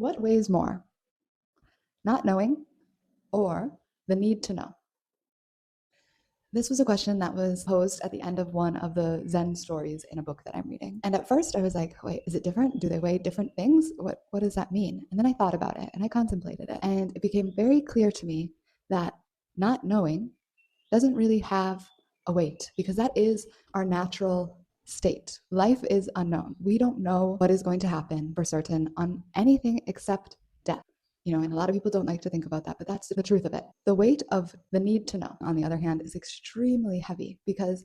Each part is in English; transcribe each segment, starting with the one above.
What weighs more, not knowing or the need to know? This was a question that was posed at the end of one of the Zen stories in a book that I'm reading. And at first I was like, wait, is it different? Do they weigh different things? What does that mean? And then I thought about it and I contemplated it. And it became very clear to me that not knowing doesn't really have a weight because that is our natural state. Life is unknown. We don't know what is going to happen for certain on anything except death. And a lot of people don't like to think about that, but that's the truth of it. The weight of the need to know, on the other hand, is extremely heavy because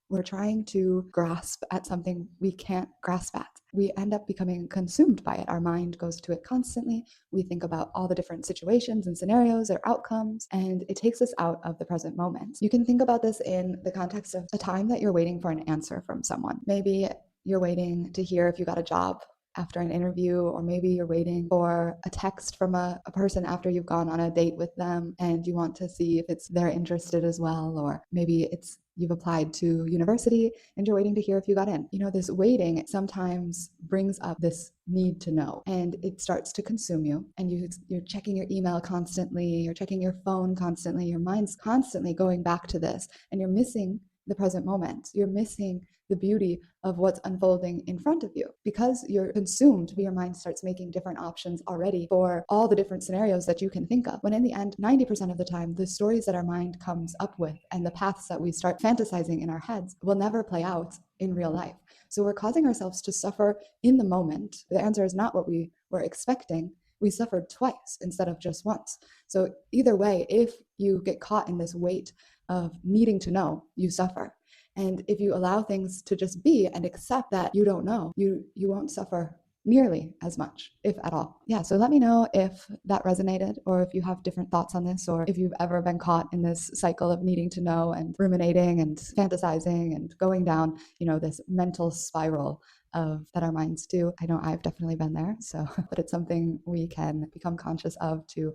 we're trying to grasp at something we can't grasp at. We end up becoming consumed by it. Our mind goes to it constantly. We think about all the different situations and scenarios or outcomes, and it takes us out of the present moment. You can think about this in the context of a time that you're waiting for an answer from someone. Maybe you're waiting to hear if you got a job after an interview, or maybe you're waiting for a text from a person after you've gone on a date with them and you want to see if they're interested as well, or maybe it's you've applied to university and you're waiting to hear if you got in. This waiting sometimes brings up this need to know, and it starts to consume you, and you're checking your email constantly, you're checking your phone constantly, your mind's constantly going back to this, and you're missing the present moment. You're missing the beauty of what's unfolding in front of you because you're consumed. Your mind starts making different options already for all the different scenarios that you can think of. When in the end, 90% of the time, the stories that our mind comes up with and the paths that we start fantasizing in our heads will never play out in real life. So we're causing ourselves to suffer in the moment. The answer is not what we were expecting. We suffered twice instead of just once. So either way, if you get caught in this weight of needing to know, you suffer. And if you allow things to just be and accept that you don't know, you won't suffer nearly as much, if at all. Yeah, so let me know if that resonated, or if you have different thoughts on this, or if you've ever been caught in this cycle of needing to know and ruminating and fantasizing and going down, this mental spiral of that our minds do. I know I've definitely been there. So, but it's something we can become conscious of to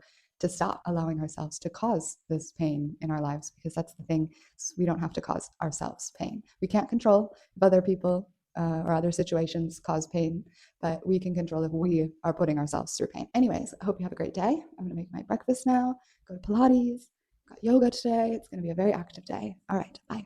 stop allowing ourselves to cause this pain in our lives, because that's the thing. We don't have to cause ourselves pain. We can't control if other people or other situations cause pain, but we can control if we are putting ourselves through pain. Anyways, I hope you have a great day. I'm going to make my breakfast now, go to Pilates, got yoga today. It's going to be a very active day. All right, bye.